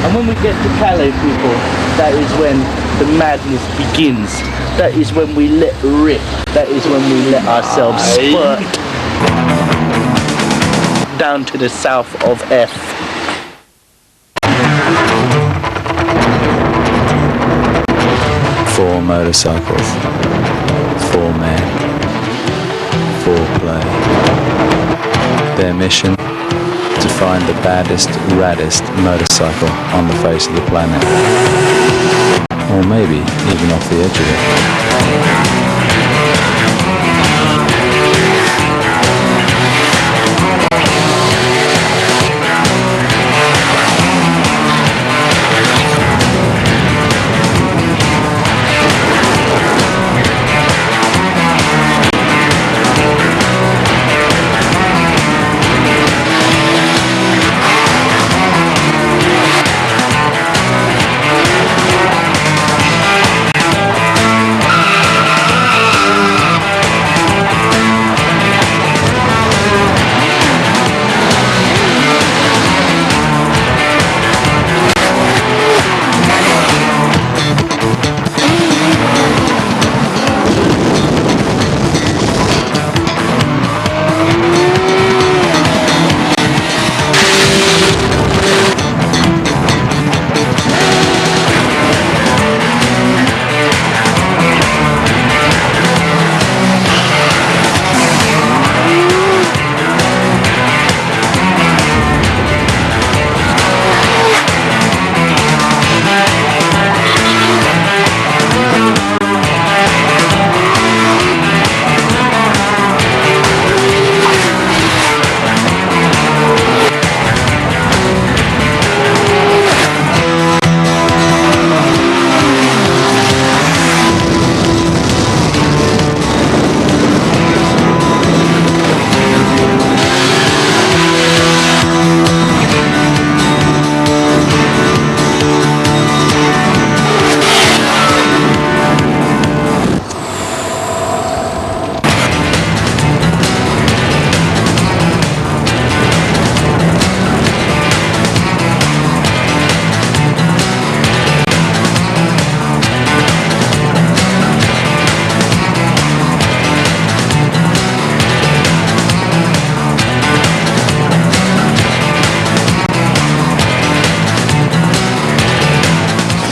And when we get to Calais, people, that is when the madness begins. That is when we let rip. That is when we let ourselves spurt down to the south of F. Four motorcycles, four men, foreplay. Their mission? To find the baddest, raddest motorcycle on the face of the planet. Or maybe even off the edge of it.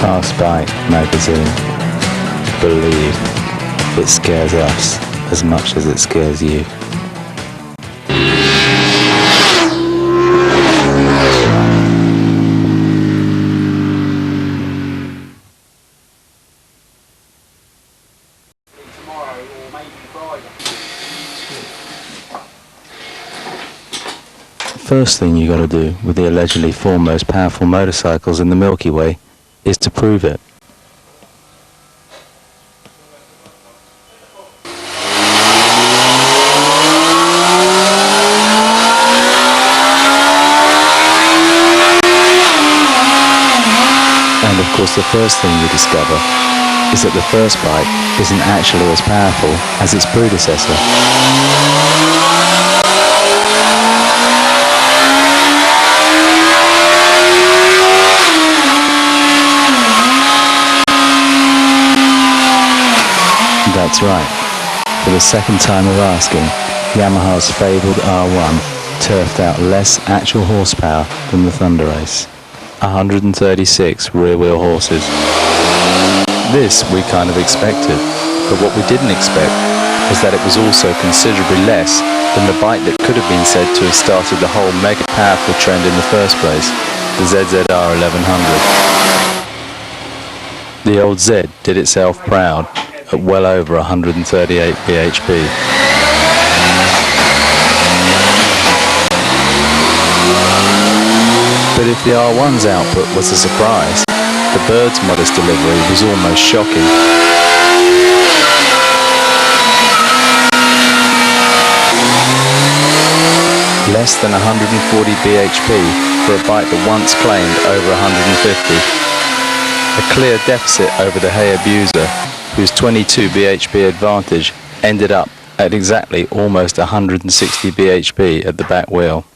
Fast Bike magazine. Believe it scares us as much as it scares you. First thing you got to do with the allegedly four most powerful motorcycles in the Milky Way is to prove it. And of course the first thing you discover is that the first bike isn't actually as powerful as its predecessor. That's right. For the second time of asking, Yamaha's fabled R1 turfed out less actual horsepower than the Thunder Ace. 136 rear-wheel horses. This we kind of expected, but what we didn't expect was that it was also considerably less than the bike that could have been said to have started the whole mega powerful trend in the first place, the ZZR 1100. The old Z did itself proud at well over 138 bhp. But if the R1's output was a surprise, the Bird's modest delivery was almost shocking. Less than 140 bhp for a bike that once claimed over 150. A clear deficit over the Hayabusa, whose 22 bhp advantage ended up at exactly almost 160 bhp at the back wheel.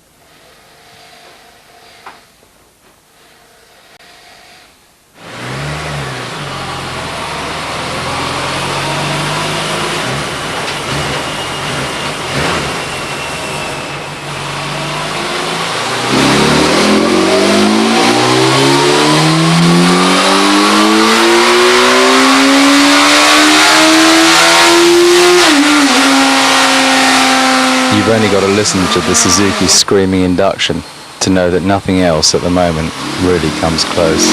only got to listen to the Suzuki screaming induction to know that nothing else at the moment really comes close.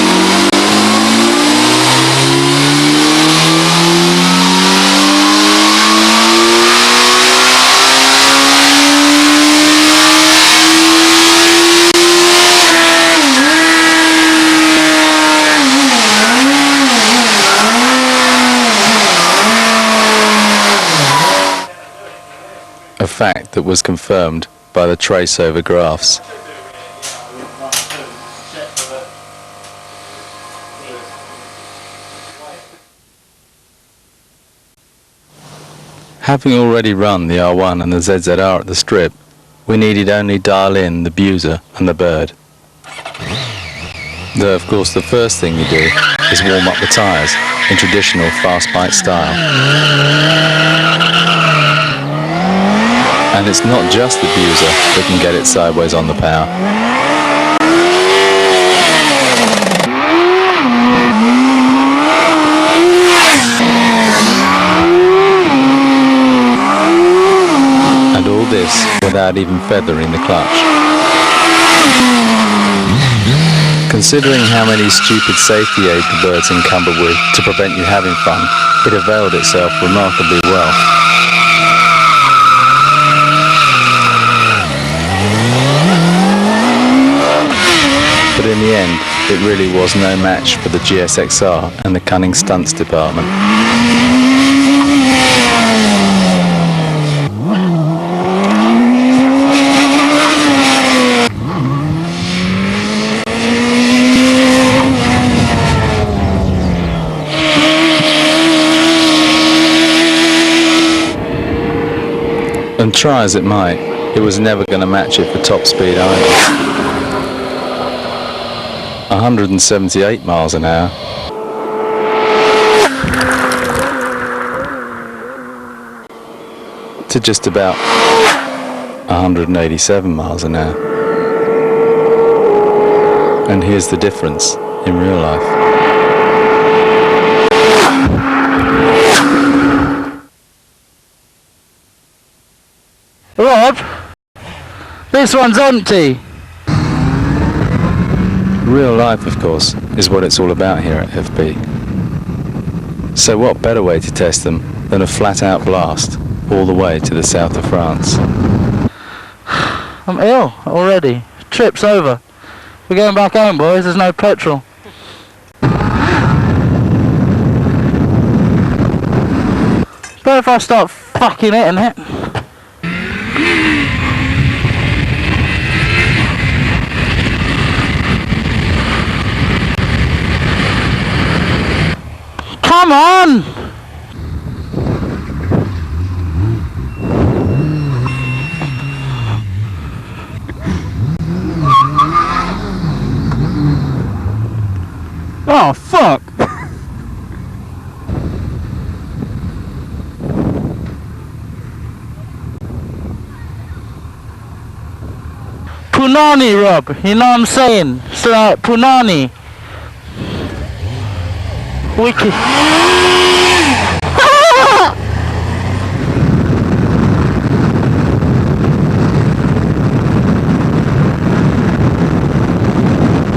A fact that was confirmed by the trace over graphs. Having already run the R1 and the ZZR at the strip, we needed only dial in the Buser and the Bird. Though of course the first thing you do is warm up the tyres in traditional fast bike style. And it's not just the Buser that can get it sideways on the power. And all this without even feathering the clutch. Considering how many stupid safety aids the Bird's encumbered with to prevent you having fun, it availed itself remarkably well. But in the end, it really was no match for the GSXR and the cunning stunts department. And try as it might, it was never going to match it for top speed either. 178 miles an hour. To just about 187 miles an hour. And here's the difference in real life. Rob, this one's empty. Real life, of course, is what it's all about here at FB. So what better way to test them than a flat-out blast all the way to the south of France? I'm ill already. Trip's over. We're going back home, boys. There's no petrol. Better if I start fucking hitting it. Come on! Oh, fuck! Punani, Rob. You know what I'm saying? It's like Punani. Wicked.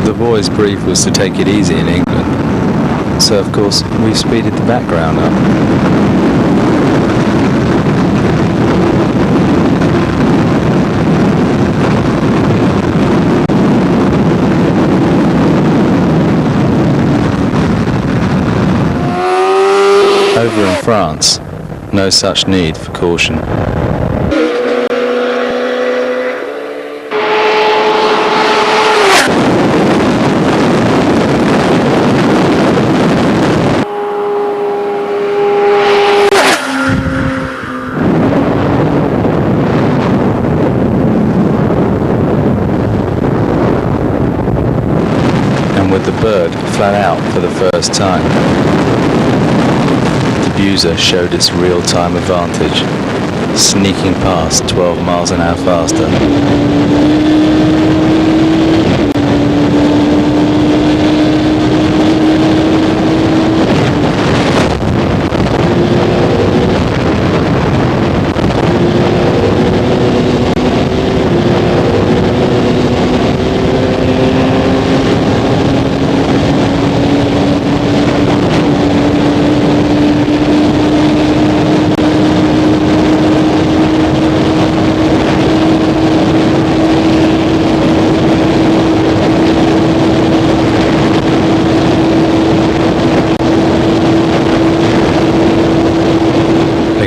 The boys' brief was to take it easy in England, so of course we speeded the background up. Over in France, no such need for caution. And with the Bird flat out for the first time, the Buser showed its real-time advantage, sneaking past 12 miles an hour faster.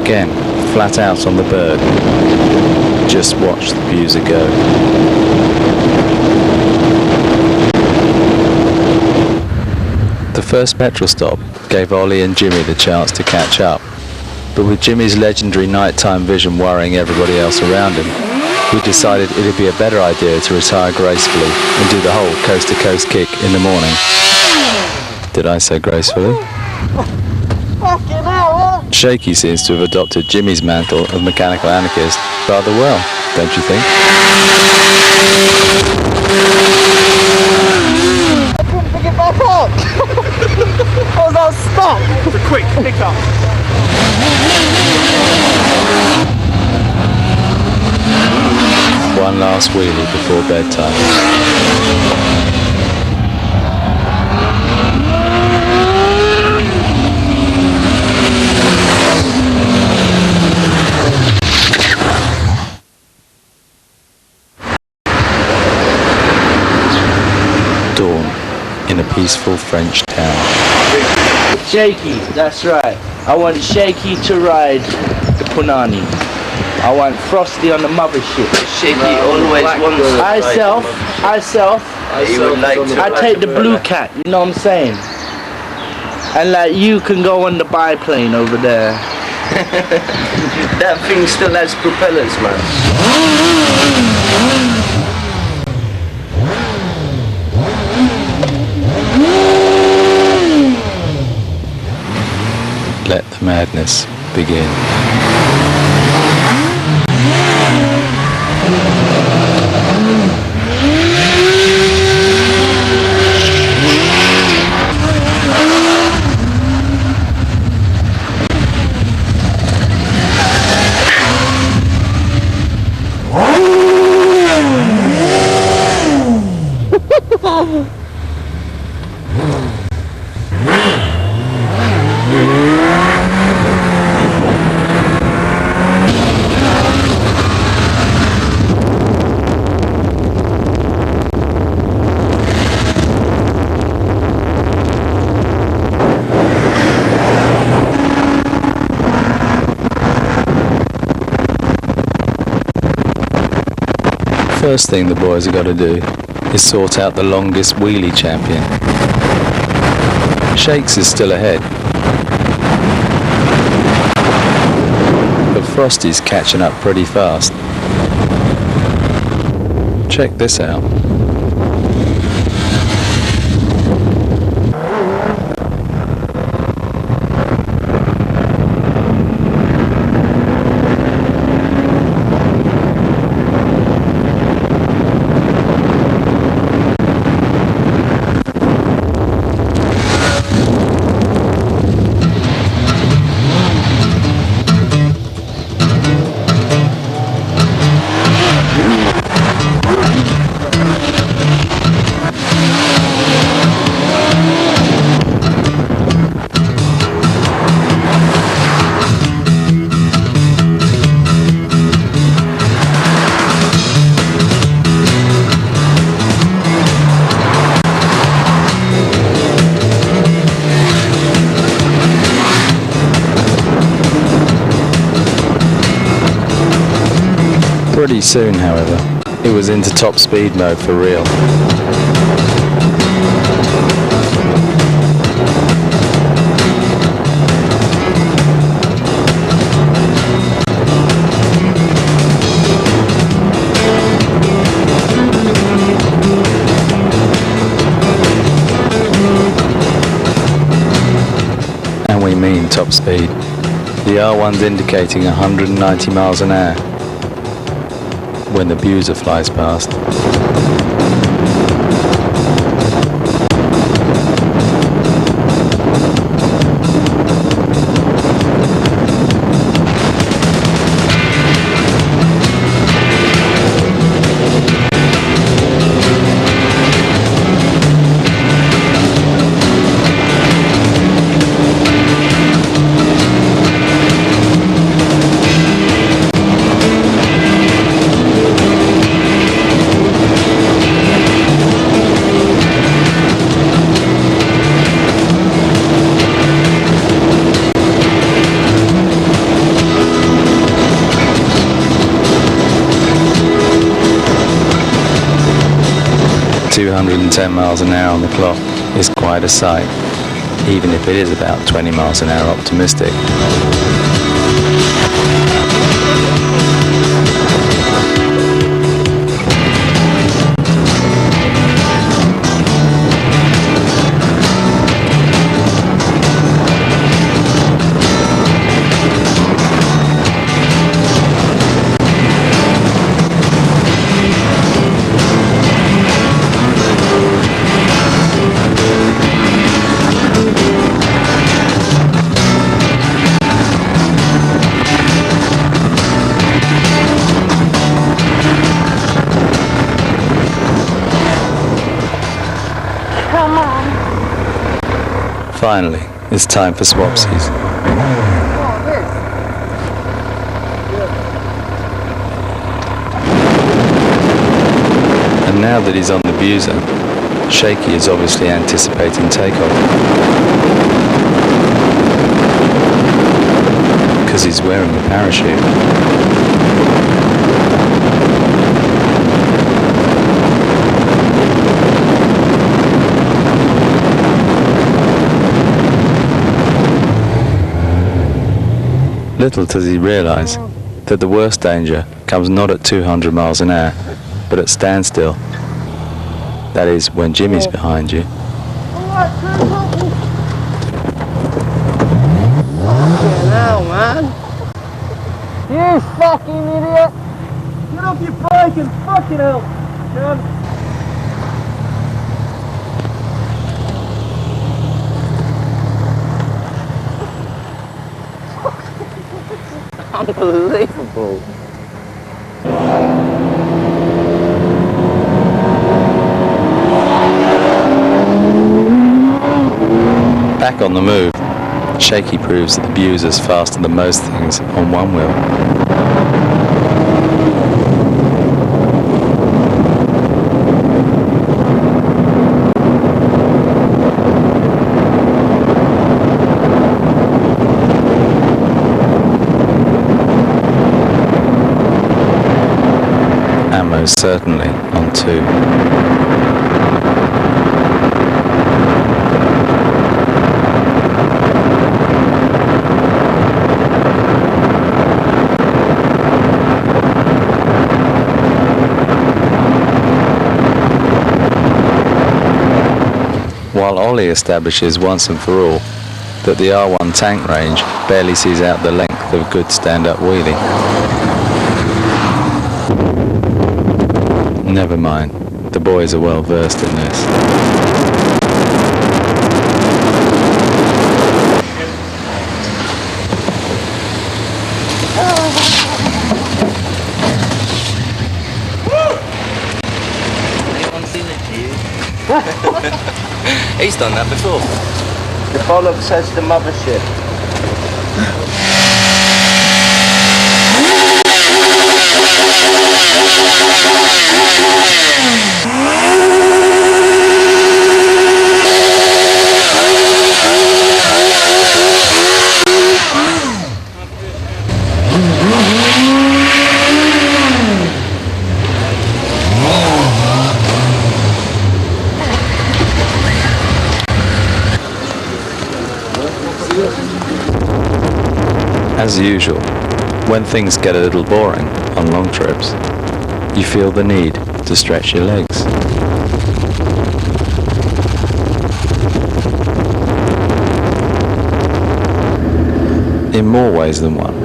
again, flat out on the bird. Just watch the Buser go. The first petrol stop gave Ollie and Jimmy the chance to catch up, but with Jimmy's legendary nighttime vision worrying everybody else around him, we decided it'd be a better idea to retire gracefully and do the whole coast-to-coast kick in the morning. Did I say gracefully? Shaky seems to have adopted Jimmy's mantle of mechanical anarchist rather well, don't you think? I couldn't pick it back up! I was out stuck! It's a quick pickup. One last wheelie before bedtime. Dawn in a peaceful French town. Shaky, that's right. I want Shaky to ride the Punani. I want Frosty on the mothership. Shaky always wants I take the blue cat, you know what I'm saying? And like you can go on the biplane over there. That thing still has propellers, man. Let the madness begin. First thing the boys have got to do is sort out the longest wheelie champion. Shakes is still ahead, but Frosty's catching up pretty fast. Check this out. Pretty soon, however, it was into top speed mode for real. And we mean top speed. The R1's indicating 190 miles an hour when the Buser flies past. 210 miles an hour on the clock is quite a sight, even if it is about 20 miles an hour optimistic. Finally, it's time for swapsies. And now that he's on the Buser, Shaky is obviously anticipating takeoff. Because he's wearing a parachute. Little does he realise that the worst danger comes not at 200 miles an hour, but at standstill. That is, when Jimmy's behind you. Hell, man. You fucking idiot. Get off your bike and fucking help, man. Unbelievable. Back on the move, Shaky proves that the Buser's faster than most things on one wheel. Certainly on two. While Ollie establishes once and for all that the R1 tank range barely sees out the length of a good stand-up wheelie. Never mind, the boys are well versed in this. Anyone seen it here? He's done that before. The bollocks has the mothership. As usual, when things get a little boring on long trips, you feel the need to stretch your legs. In more ways than one.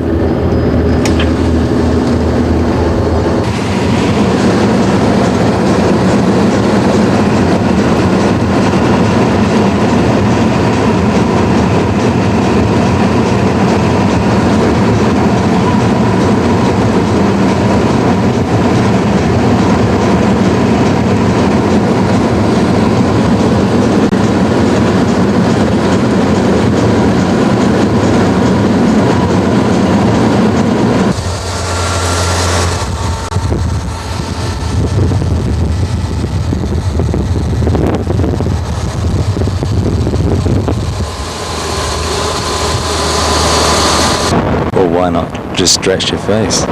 Why not just stretch your face?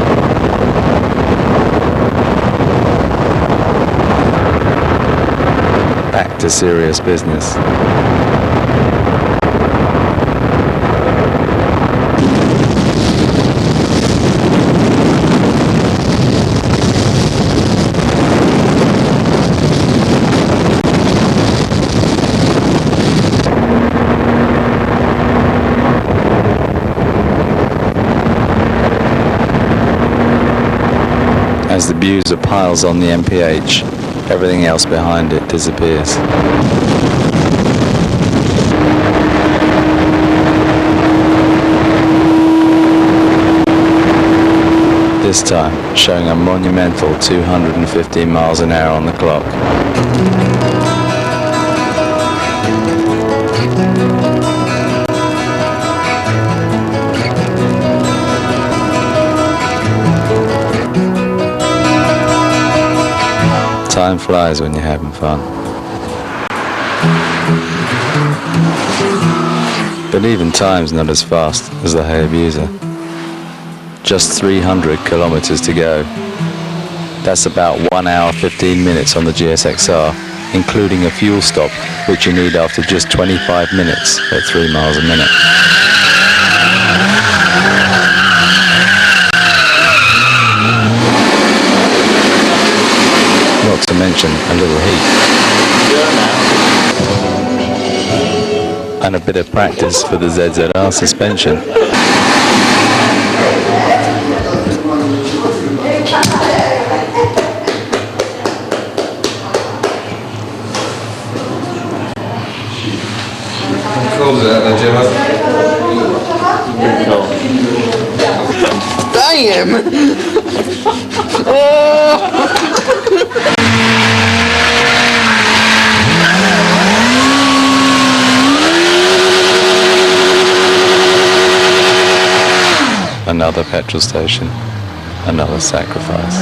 back to serious business. As the Buser piles on the MPH, everything else behind it disappears. This time, showing a monumental 215 miles an hour on the clock. Time flies when you're having fun. But even time's not as fast as the Hayabusa. Just 300 kilometers to go. That's about 1 hour 15 minutes on the GSXR, including a fuel stop, which you need after just 25 minutes at 3 miles a minute. Not to mention a little heat. And a bit of practice for the ZZR suspension. Cool's that, then, Gemma? Damn! Another petrol station, another sacrifice.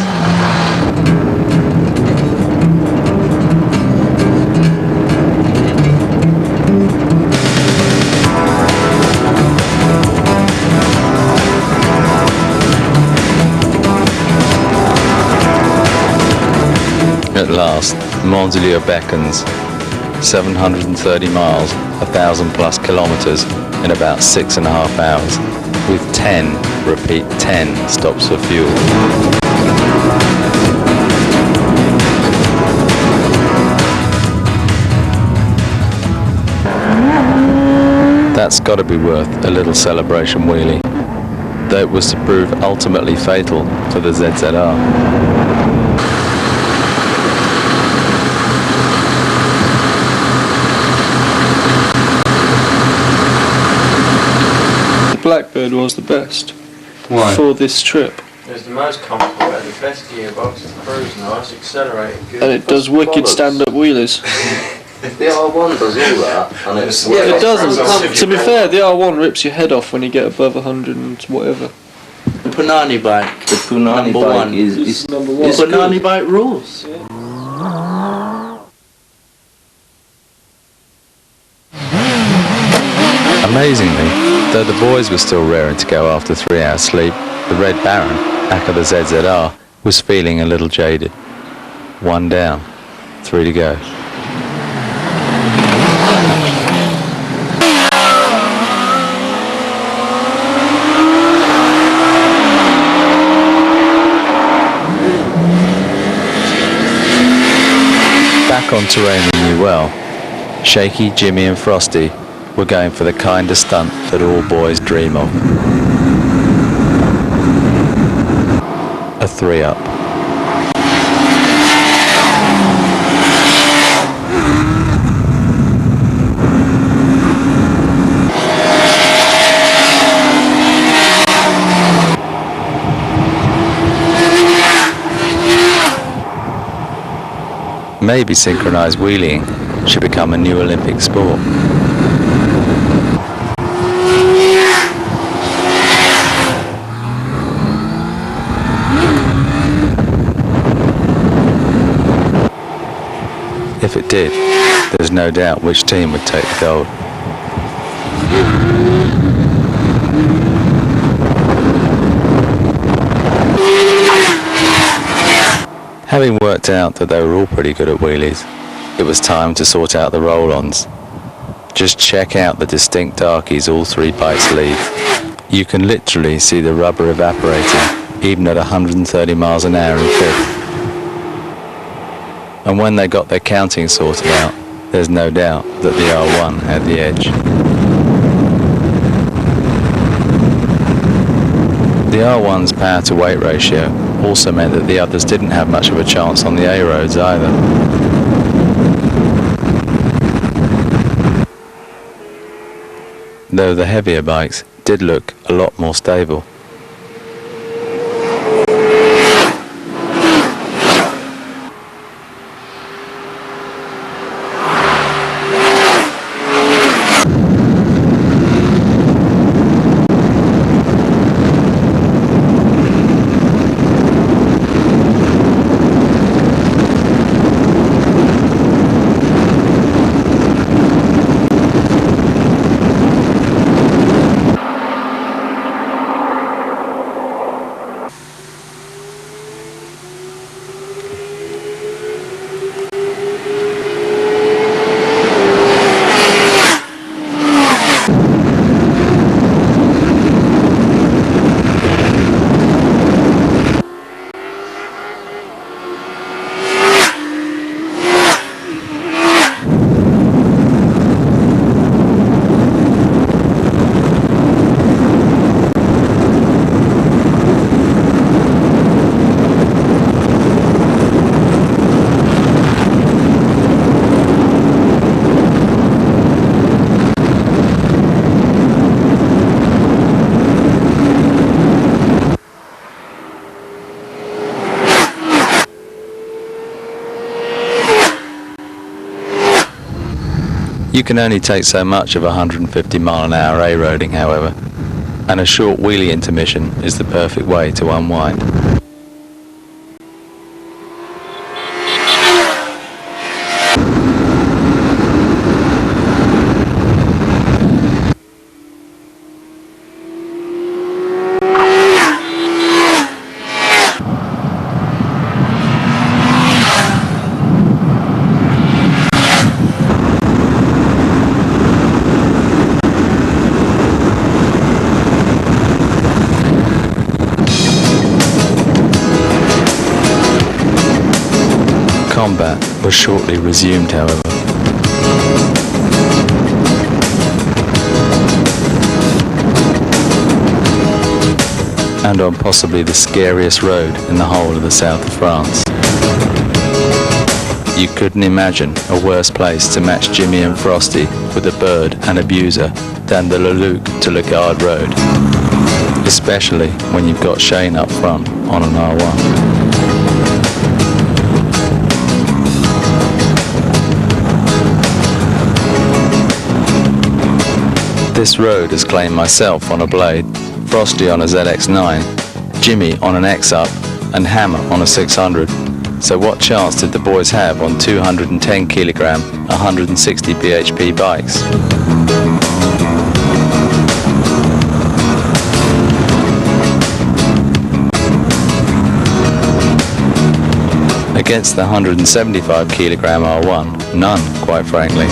At last, Montelieu beckons. 730 miles, 1,000 plus kilometers in about 6.5 hours, with 10, repeat 10 stops for fuel. That's got to be worth a little celebration wheelie, though it was to prove ultimately fatal for the ZZR. Blackbird was the best. Why? For this trip. It's the most comfortable, the best gearbox, the cruise nice, accelerating good. And it does wicked stand-up wheelies. The R1 does all that, and it's Yeah, it doesn't. To be fair, the R1 rips your head off when you get above 100 and whatever. The Punani bike. The Punani Number bike one. is Number one. The Punani bike rules. Amazingly, though the boys were still raring to go after 3 hours sleep, the Red Baron, back of the ZZR, was feeling a little jaded. 1 down, 3 to go. Back on terrain we knew well, Shaky, Jimmy and Frosty were going for the kind of stunt that all boys dream of. A 3-up. Maybe synchronized wheeling should become a new Olympic sport. If it did, there's no doubt which team would take the gold. Having worked out that they were all pretty good at wheelies, it was time to sort out the roll-ons. Just check out the distinct darkies all three bikes leave. You can literally see the rubber evaporating, even at 130 miles an hour in fifth. And when they got their counting sorted out, there's no doubt that the R1 had the edge. The R1's power to weight ratio also meant that the others didn't have much of a chance on the A roads either. Though the heavier bikes did look a lot more stable. You can only take so much of 150 mile an hour A-roading, however, and a short wheelie intermission is the perfect way to unwind. Combat was shortly resumed, however. And on possibly the scariest road in the whole of the south of France. You couldn't imagine a worse place to match Jimmy and Frosty with a bird and abuser than the Leluc to Le Gard road. Especially when you've got Shane up front on an R1. This road has claimed myself on a Blade, Frosty on a ZX9, Jimmy on an X-Up, and Hammer on a 600. So what chance did the boys have on 210 kilogram, 160 bhp bikes? Against the 175 kilogram R1, none, quite frankly.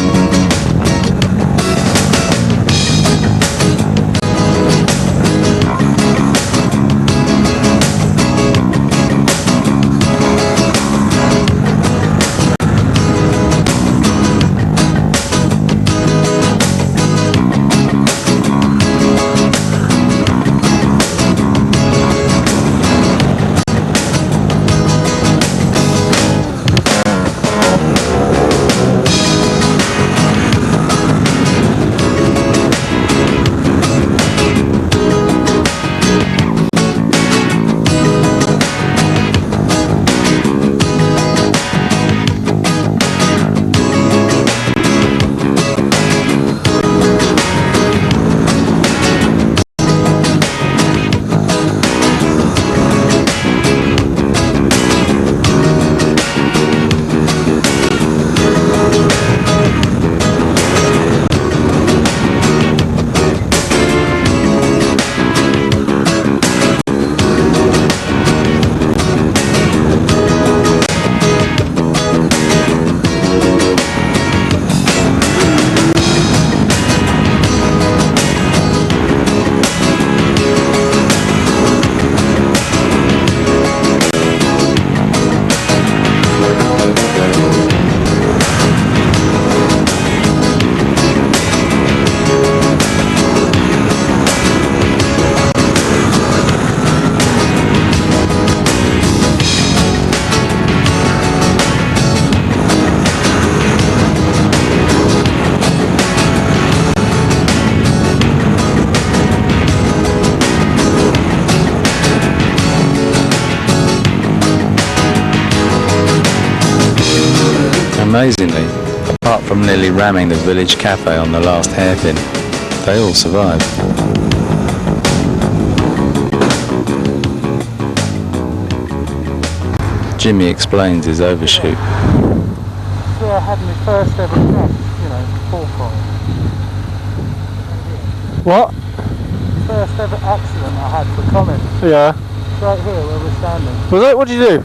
Amazingly, apart from nearly ramming the village cafe on the last hairpin, they all survived. Jimmy explains his overshoot. So I had my first ever crash, you know, forefront. What? First ever accident I had for Colin. Yeah. It's right here where we're standing. Was it? What did you do?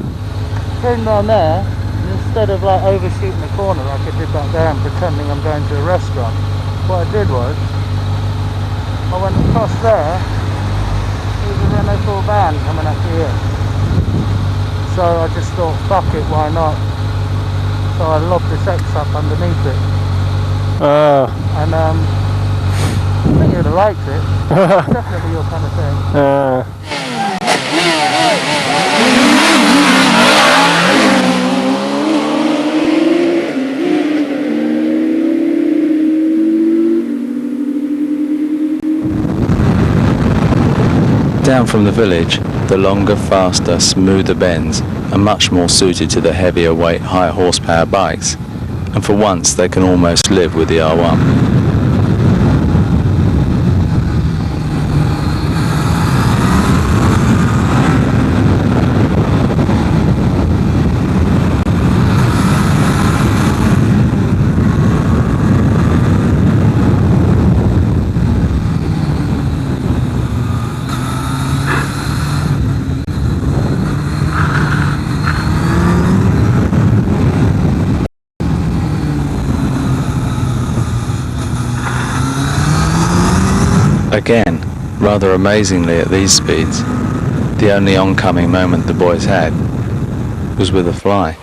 Came down there, and instead of like overshooting the corner like I did back there and pretending I'm going to a restaurant, what I did was, I went across there, there was a Renault 4 van coming up here. So I just thought, fuck it, why not? So I lobbed this X up underneath it. And I think you'd have liked it. It's definitely your kind of thing. Down from the village, the longer, faster, smoother bends are much more suited to the heavier weight, high horsepower bikes, and for once they can almost live with the R1. Again, rather amazingly at these speeds, the only oncoming moment the boys had was with a fly.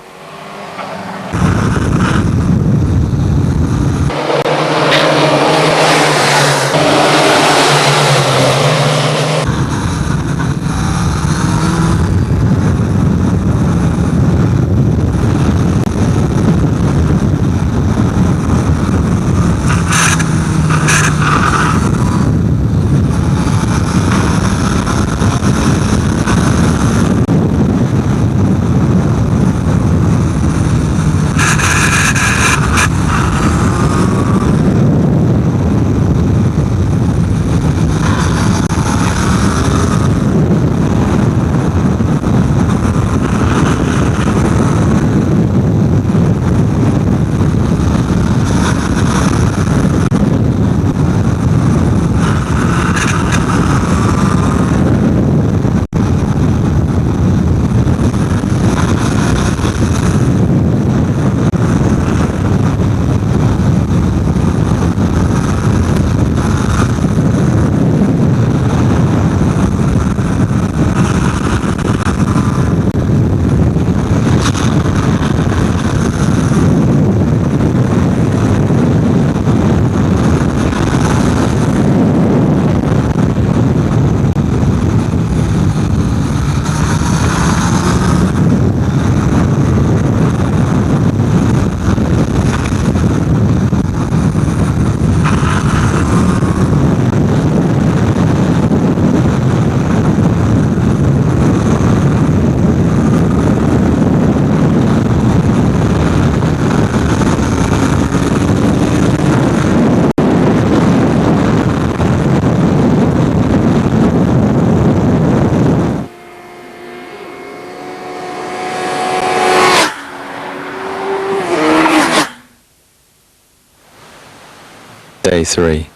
Day 3.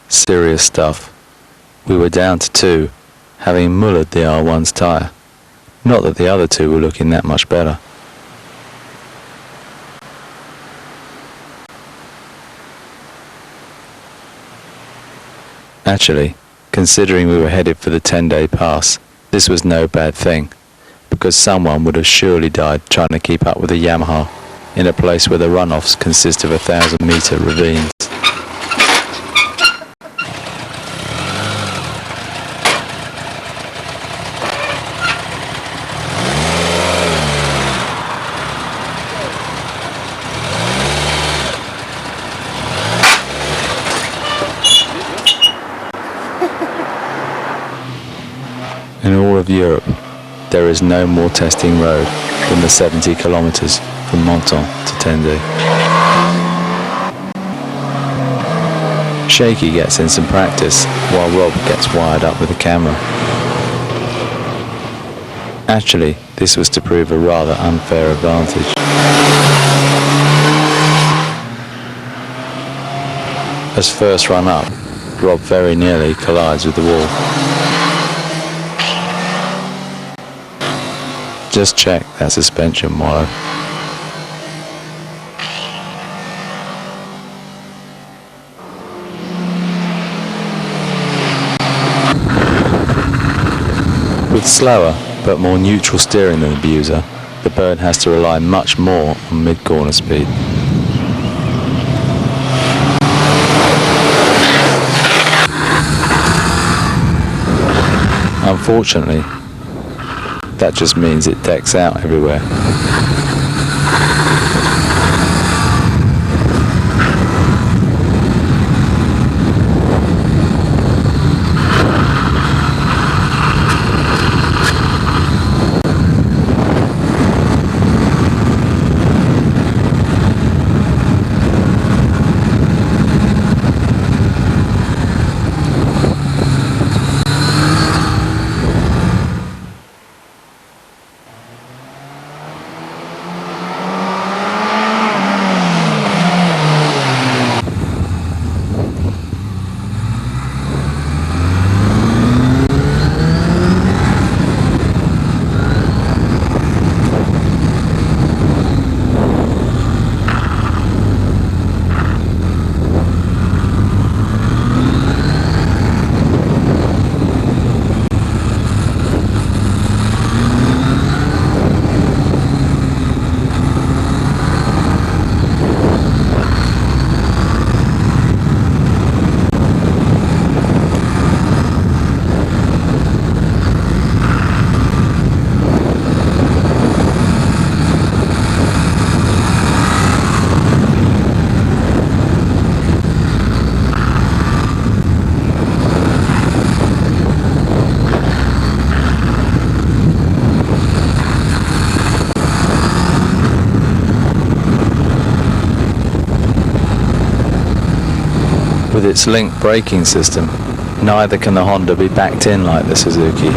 Serious stuff. We were down to 2, having mullered the R1's tyre. Not that the other 2 were looking that much better. Actually, considering we were headed for the 10-day pass, this was no bad thing, because someone would have surely died trying to keep up with a Yamaha in a place where the runoffs consist of 1,000-metre ravines. In all of Europe, there is no more testing road than the 70 kilometres from Menton to Tendu. Shaky gets in some practice while Rob gets wired up with a camera. Actually, this was to prove a rather unfair advantage. As first run up, Rob very nearly collides with the wall. Just check that suspension wallow. With slower but more neutral steering than the Abuser, the bird has to rely much more on mid-corner speed. Unfortunately, that just means it decks out everywhere. With its link braking system, neither can the Honda be backed in like the Suzuki.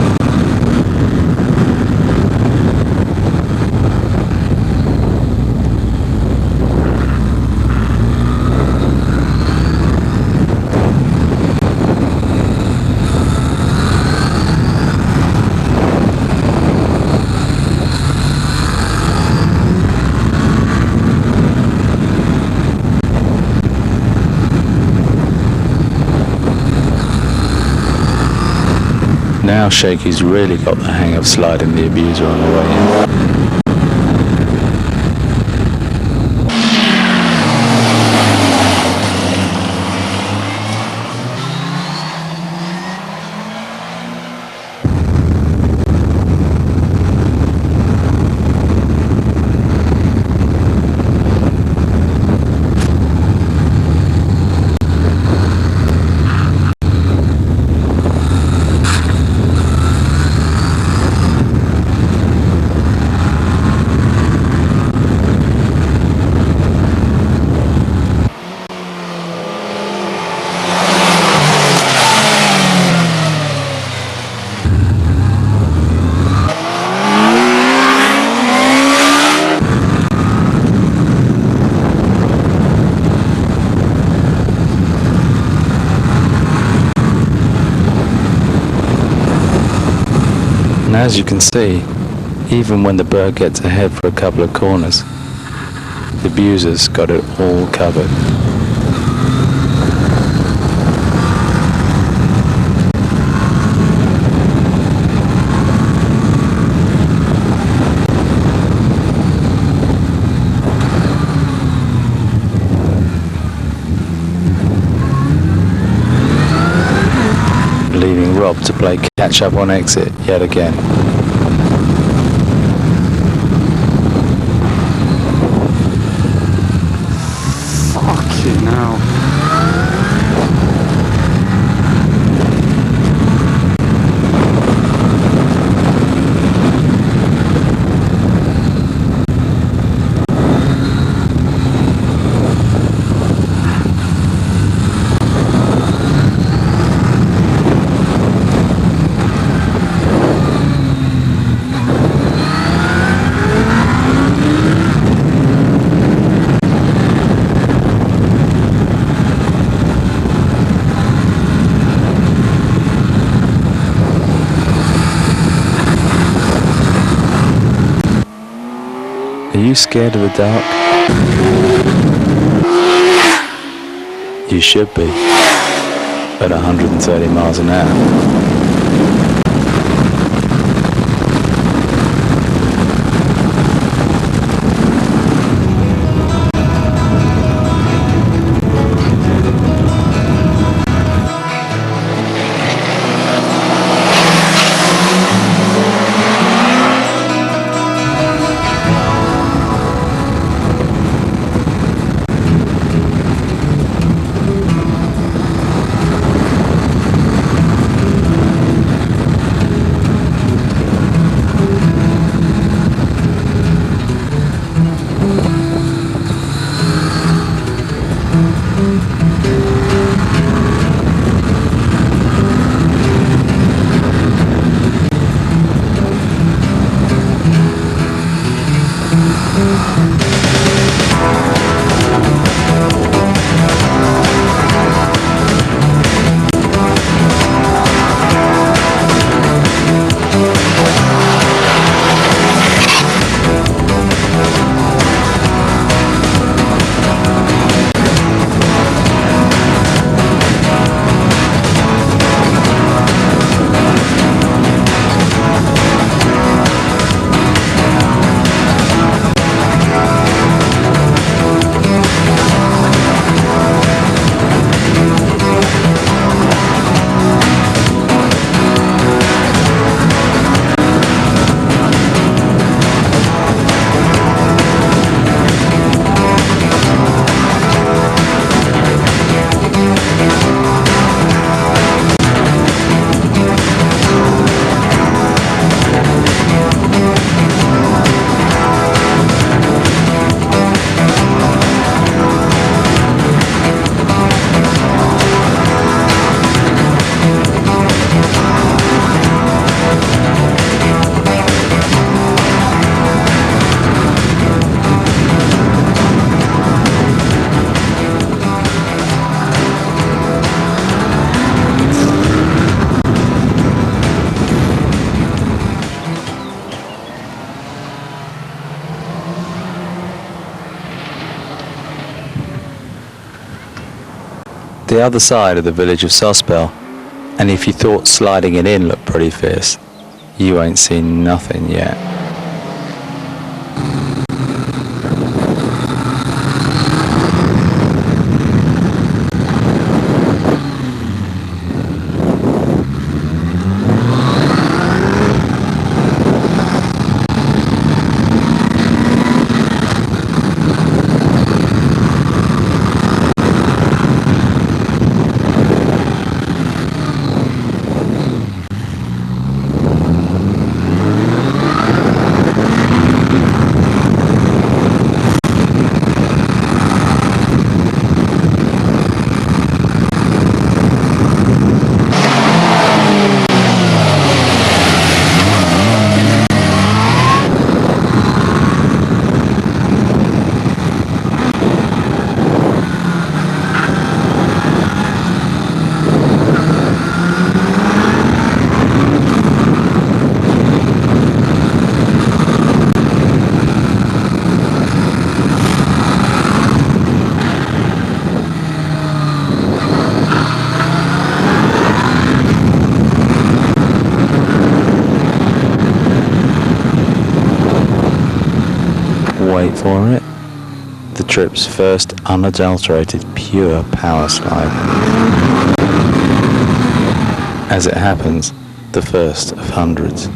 Now Shaky's really got the hang of sliding the Abuser on the way in. And as you can see, even when the bird gets ahead for a couple of corners, the Abuser's got it all covered. Leaving Rob to play catch up on exit yet again. Fucking hell. you scared of the dark? You should be, at 130 miles an hour. The other side of the village of Sospel, and if you thought sliding it in looked pretty fierce, you ain't seen nothing yet. Wait for it. The trip's first unadulterated pure power slide. As it happens, the first of hundreds.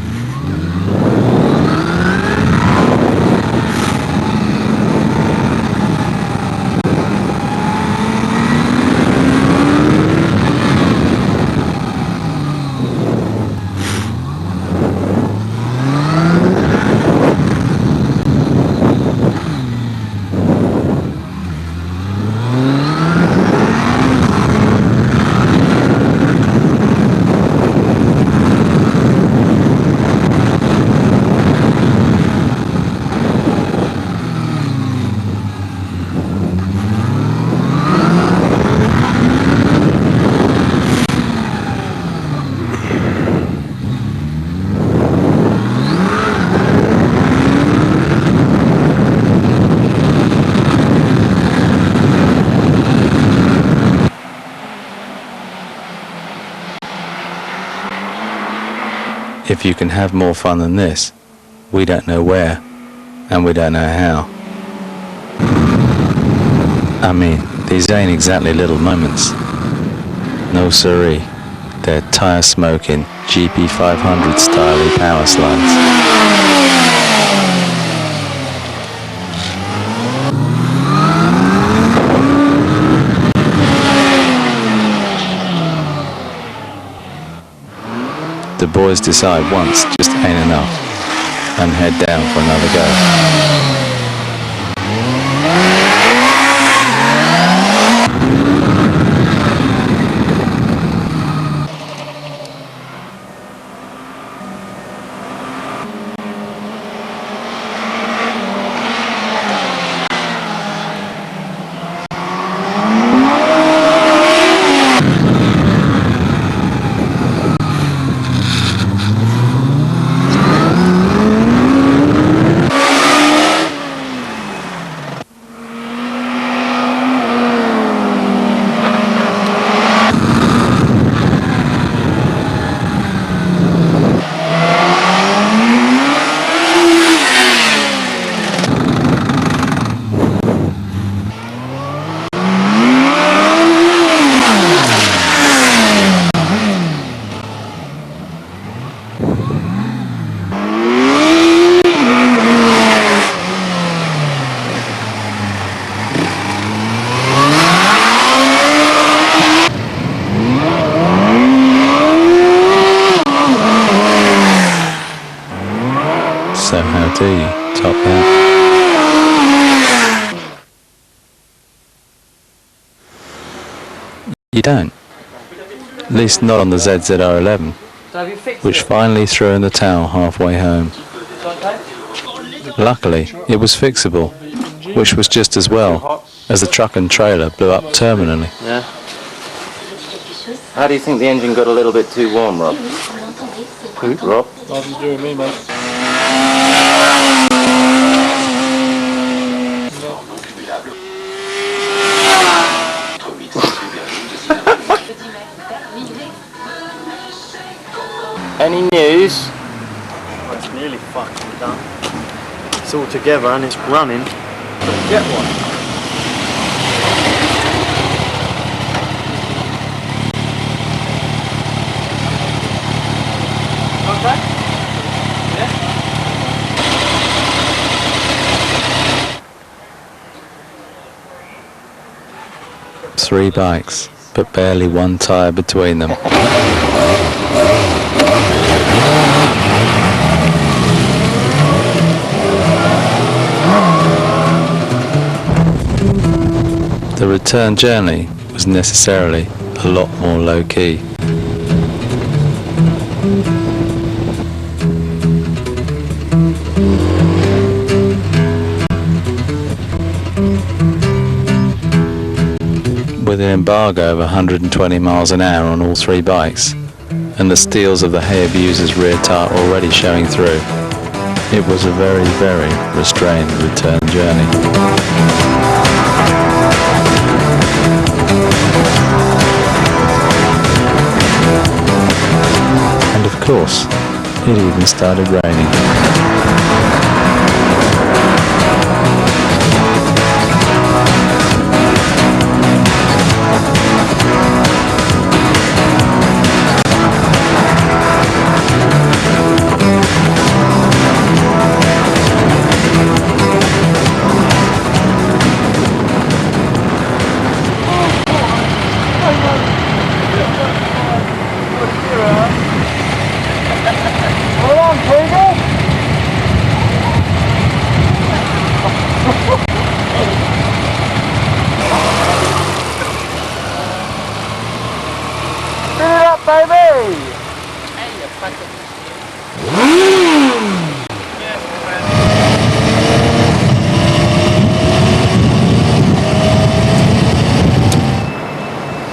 If you can have more fun than this, we don't know where, and we don't know how. I mean, these ain't exactly little moments. No siree, they're tire-smoking GP500 style power slides. The boys decide once just ain't enough and head down for another go. So how do you top that? You don't. At least not on the ZZR11, which finally threw in the towel halfway home. Luckily, it was fixable, which was just as well, as the truck and trailer blew up terminally. Yeah. How do you think the engine got a little bit too warm, Rob? Rob? Nothing's doing me, mate. Any news? Well, it's nearly fucking done. It's all together and it's running. Couldn't get one. Okay? Yeah? 3 bikes, but barely one tyre between them. The return journey was necessarily a lot more low-key. With an embargo of 120 miles an hour on all 3 bikes, and the steels of the hay abuser's rear tire already showing through, it was a very, very restrained return journey. And of course, it even started raining.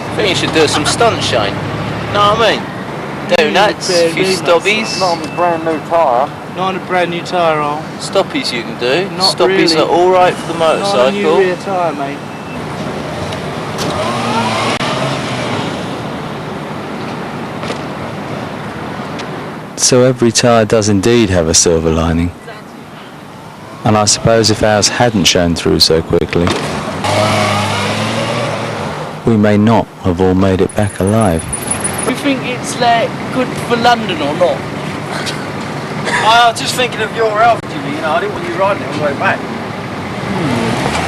I think you should do some stunt shine. Know what I mean? Donuts, a few stoppies. Not on a brand new tyre. Not on a brand new tyre on. Stoppies you can do. Not Stoppies really. are alright for the Not on a new motorcycle. rear tyre, mate. So every tyre does indeed have a silver lining. And I suppose if ours hadn't shown through so quickly, we may not have all made it back alive. Do you think it's like good for London or not? I was just thinking of your health, Jimmy. You know, I didn't want you riding it on the way back.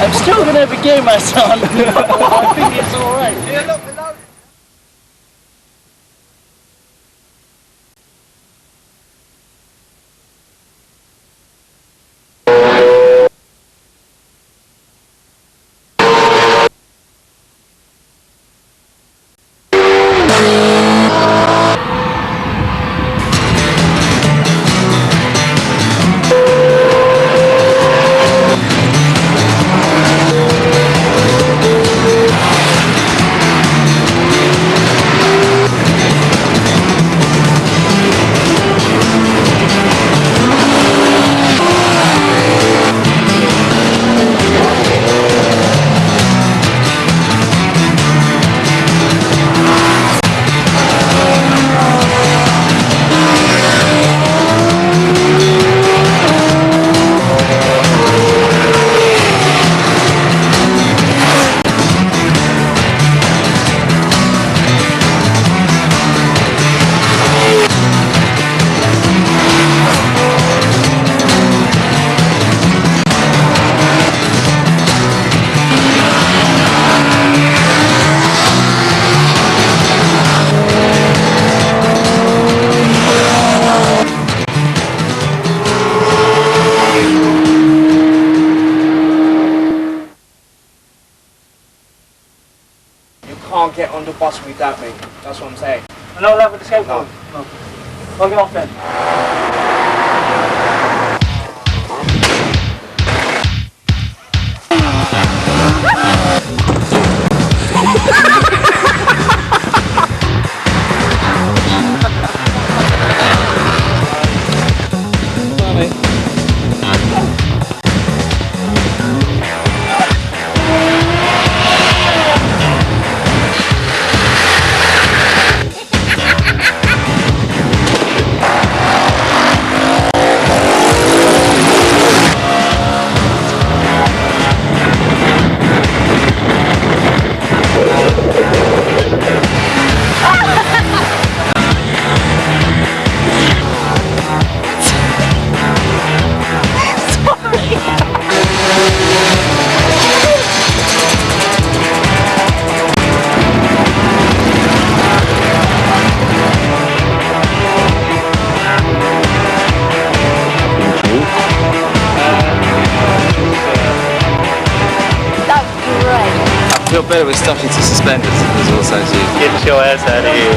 I'm still gonna have a go, my son. I think it's alright. Yeah, look below. Can't get on the bus without me. That's what I'm saying. No love with the skateboard? No. I'll get off then. I feel better with stuffing to suspenders. There's also to Get your ass out of here.